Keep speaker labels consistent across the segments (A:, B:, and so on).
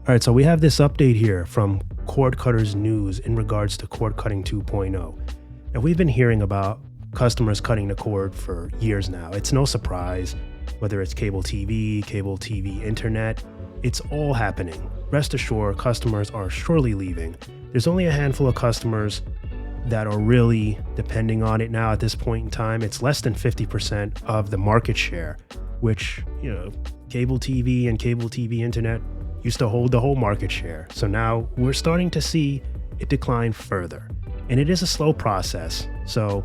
A: All right, so we have this update here from Cord Cutters News in regards to cord cutting 2.0. Now, we've been hearing about customers cutting the cord for years now. It's no surprise, whether it's cable TV, internet, it's all happening. Rest assured, customers are surely leaving. There's only a handful of customers that are really depending on it now at this point in time. It's less than 50% of the market share, which, cable TV and cable TV internet used to hold the whole market share. So now we're starting to see it decline further. And it is a slow process. So,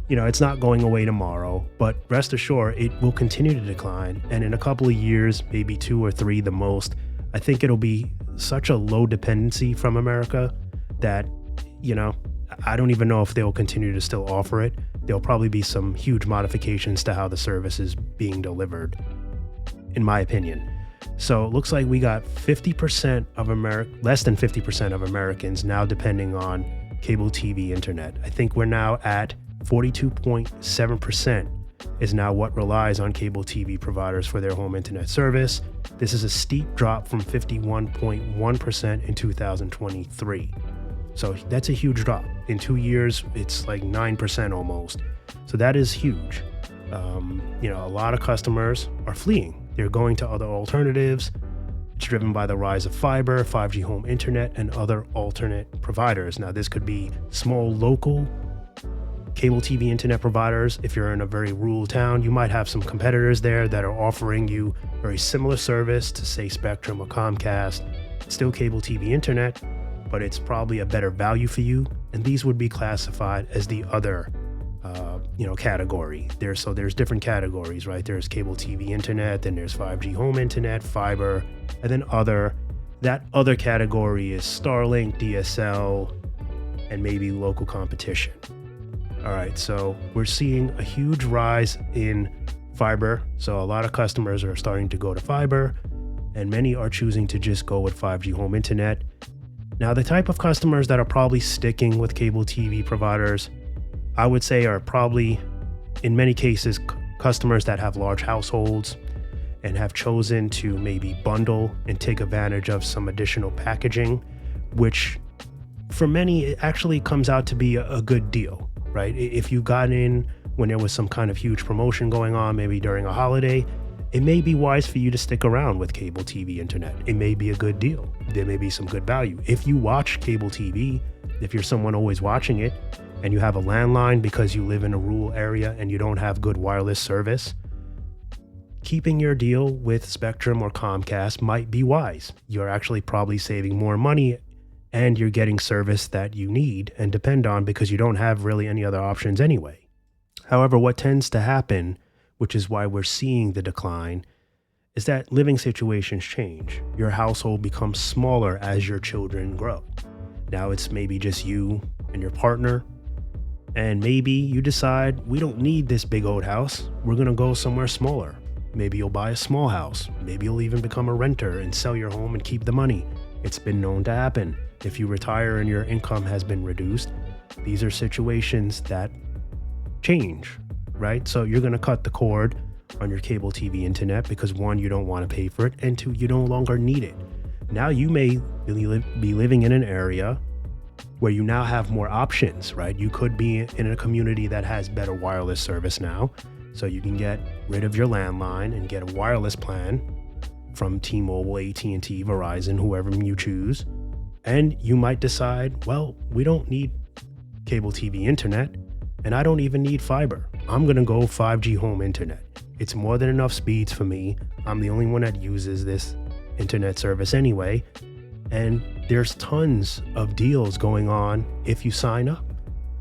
A: it's not going away tomorrow, but rest assured it will continue to decline. And in a couple of years, maybe 2 or 3 the most, I think it'll be such a low dependency from America that, I don't even know if they'll continue to still offer it. There'll probably be some huge modifications to how the service is being delivered, in my opinion. So it looks like we got 50% of less than 50% of Americans now depending on cable TV internet. I think we're now at 42.7% is now what relies on cable TV providers for their home internet service. This is a steep drop from 51.1% in 2023. So that's a huge drop. In 2 years, it's like 9% almost. So that is huge. A lot of customers are fleeing. They're going to other alternatives. It's driven by the rise of fiber, 5G home internet, and other alternate providers. Now, this could be small local cable TV internet providers. If you're in a very rural town, you might have some competitors there that are offering you very similar service to, say, Spectrum or Comcast. It's still cable TV internet, but it's probably a better value for you. And these would be classified as the other category. There's different categories, right? There's cable TV internet, then there's 5G home internet, fiber, and then other. That other category is Starlink, DSL, and maybe local competition. All right, so we're seeing a huge rise in fiber. So a lot of customers are starting to go to fiber, and many are choosing to just go with 5G home internet. Now, the type of customers that are probably sticking with cable TV providers, I would say, are probably, in many cases, customers that have large households and have chosen to maybe bundle and take advantage of some additional packaging, which for many, it actually comes out to be a good deal, right? If you got in when there was some kind of huge promotion going on, maybe during a holiday, it may be wise for you to stick around with cable TV internet. It may be a good deal. There may be some good value. If you watch cable TV, if you're someone always watching it, and you have a landline because you live in a rural area and you don't have good wireless service, keeping your deal with Spectrum or Comcast might be wise. You're actually probably saving more money and you're getting service that you need and depend on because you don't have really any other options anyway. However, what tends to happen, which is why we're seeing the decline, is that living situations change. Your household becomes smaller as your children grow. Now it's maybe just you and your partner, and maybe you decide, we don't need this big old house. We're going to go somewhere smaller. Maybe you'll buy a small house. Maybe you'll even become a renter and sell your home and keep the money. It's been known to happen. If you retire and your income has been reduced, these are situations that change, right? So you're going to cut the cord on your cable TV internet because 1, you don't want to pay for it, and 2, you no longer need it. Now you may be living in an area where you now have more options, right? You could be in a community that has better wireless service now. So you can get rid of your landline and get a wireless plan from T-Mobile, AT&T, Verizon, whoever you choose. And you might decide, well, we don't need cable TV internet, and I don't even need fiber. I'm gonna go 5G home internet. It's more than enough speeds for me. I'm the only one that uses this internet service anyway. And there's tons of deals going on if you sign up.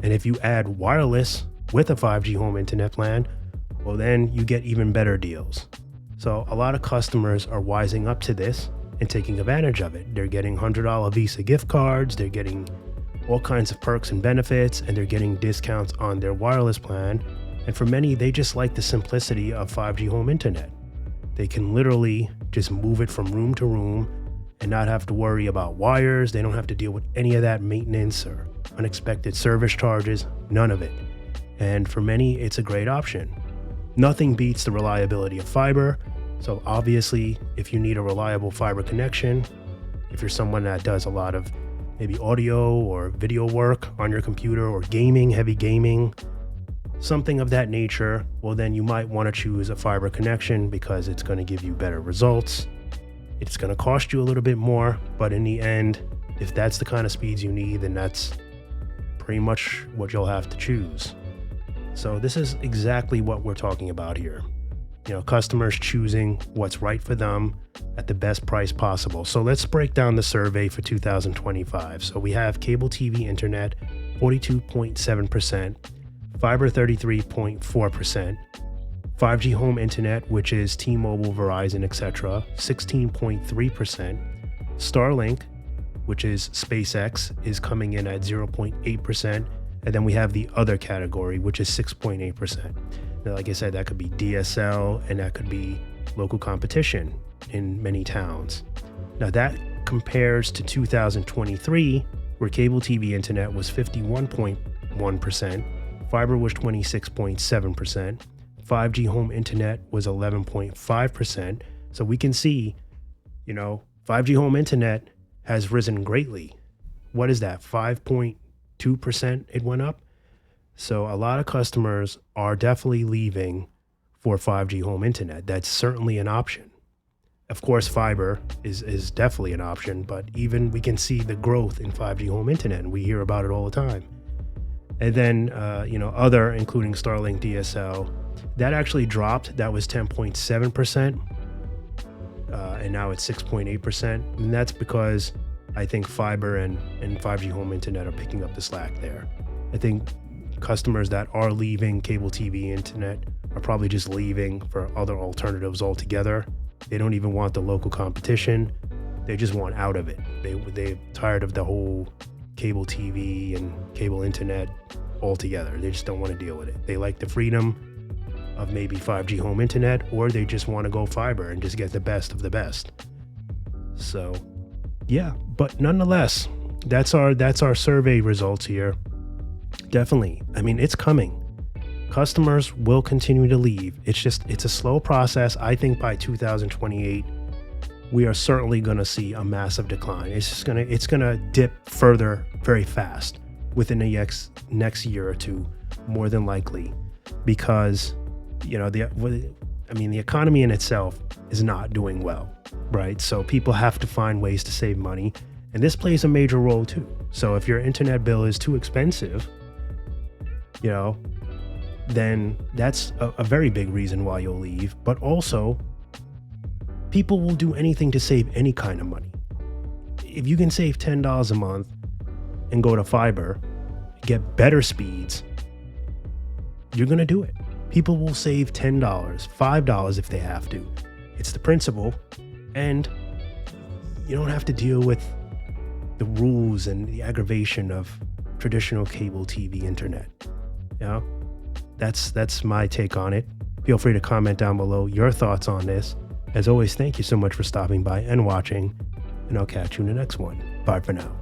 A: And if you add wireless with a 5G home internet plan, well, then you get even better deals. So a lot of customers are wising up to this and taking advantage of it. They're getting $100 Visa gift cards. They're getting all kinds of perks and benefits, and they're getting discounts on their wireless plan. And for many, they just like the simplicity of 5G home internet. They can literally just move it from room to room and not have to worry about wires. They don't have to deal with any of that maintenance or unexpected service charges, none of it. And for many, it's a great option. Nothing beats the reliability of fiber. So obviously, if you need a reliable fiber connection, If you're someone that does a lot of maybe audio or video work on your computer, or gaming, heavy gaming, something of that nature, well, then you might want to choose a fiber connection because it's going to give you better results. It's going to cost you a little bit more, but in the end, if that's the kind of speeds you need, then that's pretty much what you'll have to choose. So this is exactly what we're talking about here. Customers choosing what's right for them at the best price possible. So let's break down the survey for 2025. So we have cable TV internet, 42.7%, fiber 33.4%, 5G home internet, which is T-Mobile, Verizon, etc., 16.3%, Starlink, which is SpaceX, is coming in at 0.8%, and then we have the other category, which is 6.8%. Now, like I said, that could be DSL, and that could be local competition in many towns. Now that compares to 2023, where cable TV internet was 51.1%, fiber was 26.7%, 5G home internet was 11.5%. So we can see, 5G home internet has risen greatly. What is that? 5.2% it went up. So a lot of customers are definitely leaving for 5G home internet. That's certainly an option. Of course, fiber is definitely an option, but even we can see the growth in 5G home internet, and we hear about it all the time. And then, other, including Starlink DSL, that actually dropped. That was 10.7%, and now it's 6.8%. And that's because I think fiber and 5G home internet are picking up the slack there. I think customers that are leaving cable TV internet are probably just leaving for other alternatives altogether. They don't even want the local competition. They just want out of it. They're tired of the whole cable TV and cable internet altogether. They just don't want to deal with it. They like the freedom of maybe 5G home internet, or they just want to go fiber and just get the best of the best. So yeah, but nonetheless, that's our survey results here. Definitely. I mean, it's coming. Customers will continue to leave. It's a slow process. I think by 2028, we are certainly going to see a massive decline. It's going to dip further very fast within the next year or two, more than likely, because the economy in itself is not doing well, right? So people have to find ways to save money, and this plays a major role too. So if your internet bill is too expensive, then that's a very big reason why you'll leave. But also, people will do anything to save any kind of money. If you can save $10 a month and go to fiber, get better speeds, you're going to do it. People will save $10, $5 if they have to. It's the principle, and you don't have to deal with the rules and the aggravation of traditional cable TV internet. That's my take on it. Feel free to comment down below your thoughts on this. As always, thank you so much for stopping by and watching, and I'll catch you in the next one. Bye for now.